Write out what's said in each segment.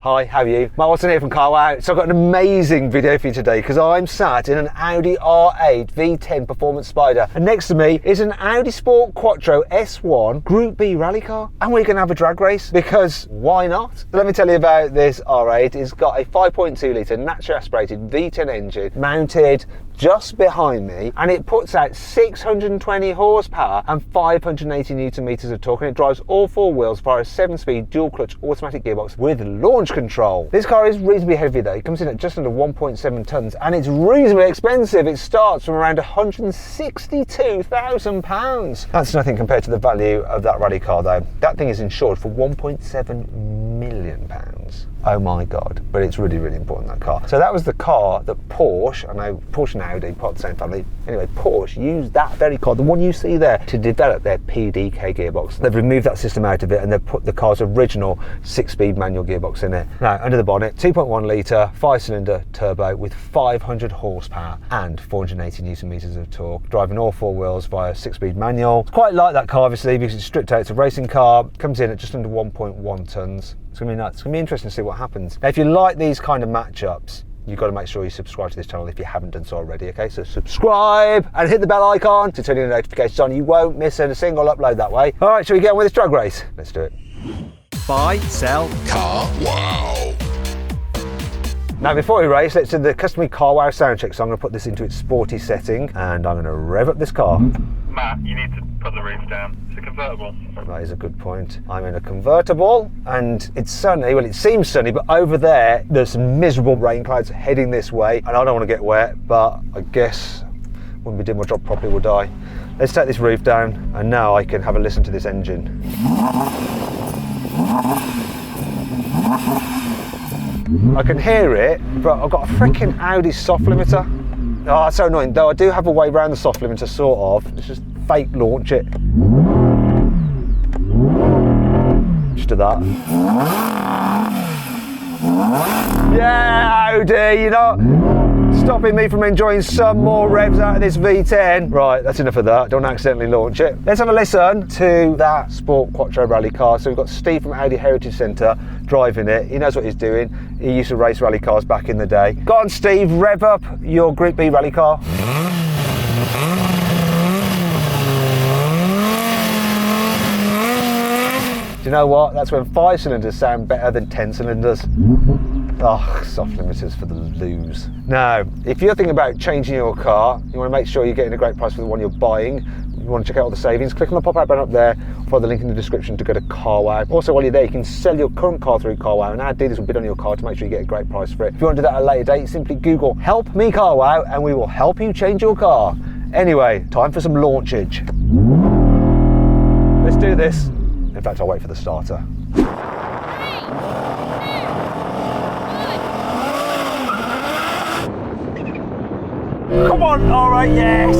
Hi, how are you? Matt Watson here from Carwow. So I've got an amazing video for you today because I'm sat in an Audi R8 V10 Performance Spyder, and next to me is an Audi Sport Quattro S1 Group B rally car, and we're going to have a drag race because why not? So let me tell you about this R8. It's got a 5.2 litre naturally aspirated V10 engine mounted just behind me, and it puts out 620 horsepower and 580 newton meters of torque, and it drives all four wheels via a 7-speed dual clutch automatic gearbox with launch control. This car is reasonably heavy though. It comes in at just under 1.7 tons and it's reasonably expensive. It starts from around £162,000. That's nothing compared to the value of that rally car though. That thing is insured for £1.7 million. Oh my God, but it's really, really important, that car. So that was the car that Porsche, I know Porsche and Audi, part of the same family. Anyway, Porsche used that very car, the one you see there, to develop their PDK gearbox. They've removed that system out of it and they've put the car's original 6-speed manual gearbox in it. Now, under the bonnet, 2.1 litre, 5-cylinder turbo with 500 horsepower and 480 newton meters of torque, driving all four wheels via 6-speed manual. It's quite like that car, obviously, because it's stripped out. It's a racing car, comes in at just under 1.1 tons. It's going to be nuts. It's going to be interesting to see what happens. Now, if you like these kind of matchups, you've got to make sure you subscribe to this channel if you haven't done so already, okay? So subscribe and hit the bell icon to turn your notifications on. You won't miss a single upload that way. All right, shall we get on with this drag race? Let's do it. Buy, sell, Carwow. Now, before we race, let's do the customary Carwow sound check. So I'm going to put this into its sporty setting and I'm going to rev up this car. Matt, you need to put the roof down. It's a convertible. That is a good point. I'm in a convertible and it's sunny. Well, it seems sunny, but over there, there's some miserable rain clouds heading this way and I don't want to get wet, but I guess when we do my job properly, we'll die. Let's take this roof down and now I can have a listen to this engine. I can hear it, but I've got a freaking Audi soft limiter. Oh, it's so annoying. Though I do have a way around the soft limiter, sort of. Let's just fake launch it. Just do that. Yeah, Audi, you're not stopping me from enjoying some more revs out of this V10. Right, that's enough of that. Don't accidentally launch it. Let's have a listen to that Sport Quattro rally car. So we've got Steve from Audi Heritage Centre driving it. He knows what he's doing. He used to race rally cars back in the day. Go on, Steve, rev up your Group B rally car. Do you know what? That's when 5 cylinders sound better than 10 cylinders. Oh, soft limiters for the lose. Now, if you're thinking about changing your car, you want to make sure you're getting a great price for the one you're buying, you want to check out all the savings, click on the pop-out button up there, follow the link in the description to go to Carwow. Also, while you're there, you can sell your current car through Carwow, and our dealers will bid on your car to make sure you get a great price for it. If you want to do that at a later date, simply Google "Help Me Carwow" and we will help you change your car. Anyway, time for some launchage. Let's do this. In fact, I'll wait for the starter. Come on, all right, yes.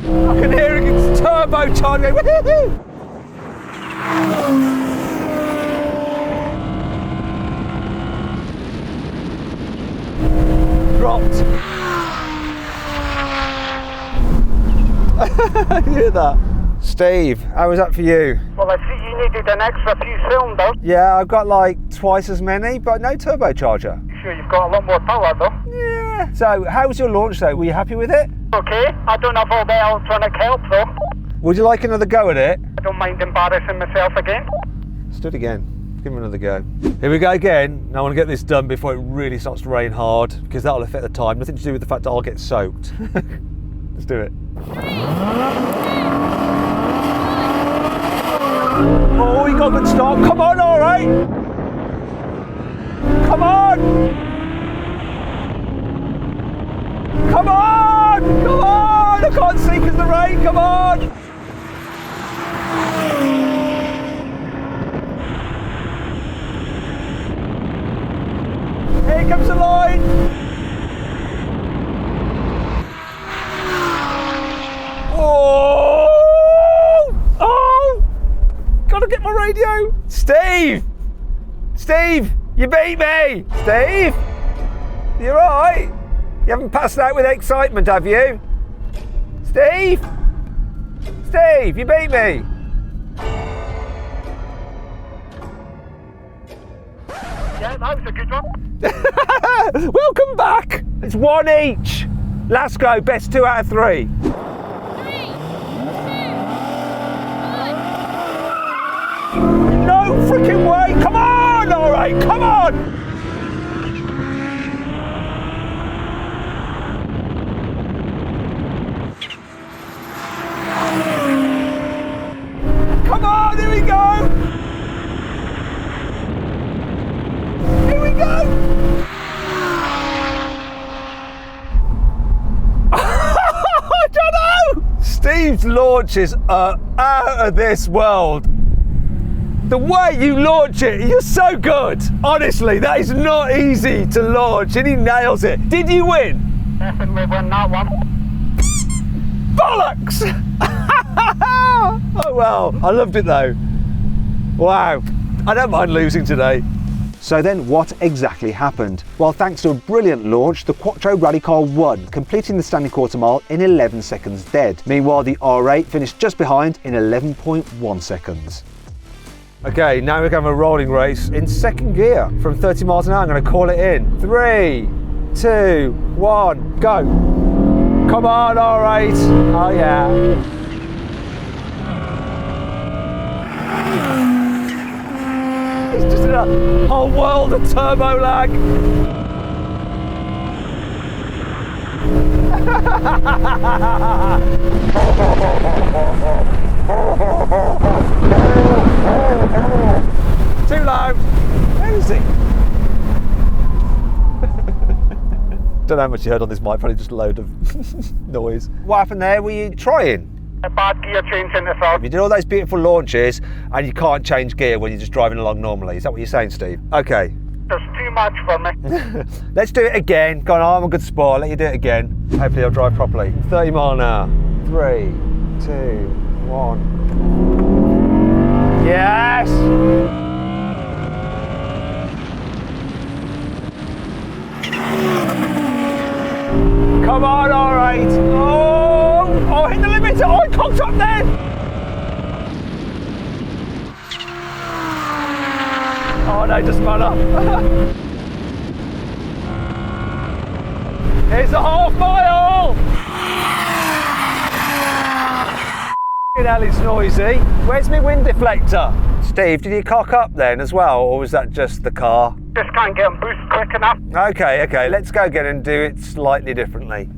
I can hear it, it's turbocharged. Woo-hoo-hoo. Dropped. You hear that? Steve, how was that for you? Well, I see you needed an extra few cylinders. Yeah, I've got like twice as many, but no turbocharger. You sure you've got a lot more power though? Yeah. So, how was your launch though? Were you happy with it? Okay, I don't have all the electronic help though. Would you like another go at it? I don't mind embarrassing myself again. Let's do it again. Give him another go. Here we go again. Now I want to get this done before it really starts to rain hard, because that'll affect the time. Nothing to do with the fact that I'll get soaked. Let's do it. Oh, he got a good start. Come on, all right. Come on. Come on. Come on. I can't see because of the rain. Come on. Here comes the line. Oh. Oh. Gotta get my radio. Steve! Steve! You beat me! Steve! You alright? You haven't passed out with excitement, have you? Steve! Steve, you beat me! that was a good one. Welcome back. It's one each. Let's go. Best 2 out of 3. 3, 2, 1. No freaking way. Come on. All right. Come on. Come on. Here we go. Here we go. I don't know. Steve's launches are out of this world. The way you launch it, you're so good. Honestly, that is not easy to launch, and he nails it. Did you win? Definitely won that one. Bollocks! Oh well, I loved it though. Wow, I don't mind losing today. So then what exactly happened? Well, thanks to a brilliant launch, the Quattro rally car won, completing the standing quarter mile in 11 seconds dead. Meanwhile, the R8 finished just behind in 11.1 seconds. Okay, now we're going to have a rolling race in second gear from 30 miles an hour. I'm going to call it in. 3, 2, 1, go. Come on, R8. Oh yeah. It's just in a whole world of turbo lag. Too loud. Where is he? Don't know how much you heard on this mic, probably just a load of noise. What happened there? Were you trying? A bad gear change in the front. You did all those beautiful launches and you can't change gear when you're just driving along normally. Is that what you're saying, Steve? Okay. There's too much for me. Let's do it again. Go on, I'm a good sport. Let you do it again. Hopefully I'll drive properly. 30 mile an hour. 3, 2, 1. Yes! Come on, R8. Oh, hit the limiter. Oh, I cocked up then. Oh no, just spun up. It's a half mile. Hell, it's noisy. Where's my wind deflector? Steve, did you cock up then as well, or was that just the car? Just can't get them boost quick enough. Okay, let's go again and do it slightly differently.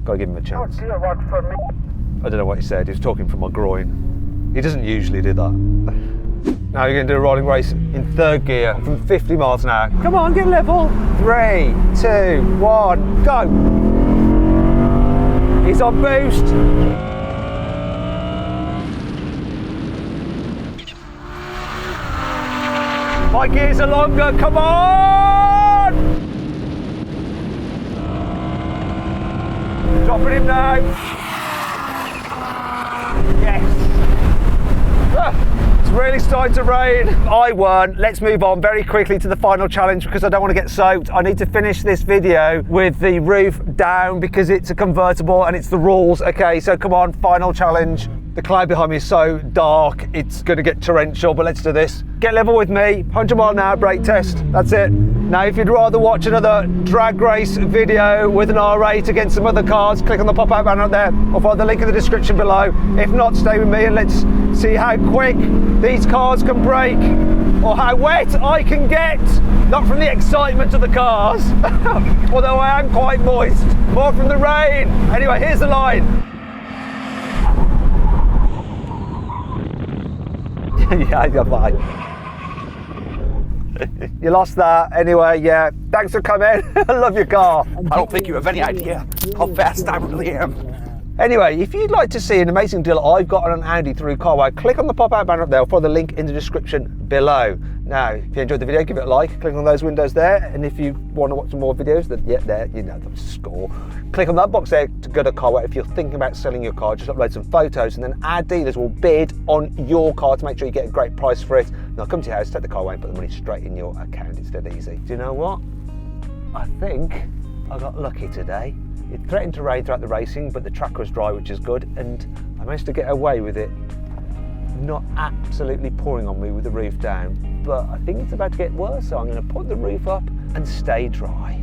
Gotta give him a Oh, chance. gear work for me. I don't know what he said, he was talking from my groin. He doesn't usually do that. Now you're going to do a rolling race in third gear from 50 miles an hour. Come on, get level. 3, 2, 1, go. He's on boost. My gears are longer, come on! Dropping him now. Yes. It's really starting to rain. I won. Let's move on very quickly to the final challenge because I don't want to get soaked. I need to finish this video with the roof down because it's a convertible and it's the rules. Okay, so come on, final challenge. The cloud behind me is so dark, it's going to get torrential, but let's do this. Get level with me, 100 mile an hour brake test, that's it. Now, if you'd rather watch another drag race video with an R8 against some other cars, click on the pop-out banner up there, or follow the link in the description below. If not, stay with me and let's see how quick these cars can brake, or how wet I can get. Not from the excitement of the cars, although I am quite moist, more from the rain. Anyway, here's the line. Yeah, I got mine. You lost that. Anyway, yeah. Thanks for coming. I love your car. I don't think you have any idea how fast I really am. Anyway, if you'd like to see an amazing deal I've got on an Audi through Carwow, click on the pop-out banner up there or follow the link in the description below. Now, if you enjoyed the video, give it a like, click on those windows there, and if you want to watch some more videos, then yeah, there, you know the score. Click on that box there to go to Carwow. If you're thinking about selling your car, just upload some photos, and then our dealers will bid on your car to make sure you get a great price for it. And they'll come to your house, take the car away, and put the money straight in your account. It's dead easy. Do you know what? I think I got lucky today. It threatened to rain throughout the racing, but the track was dry, which is good, and I managed to get away with it not absolutely pouring on me with the roof down, but I think it's about to get worse, so I'm going to put the roof up and stay dry.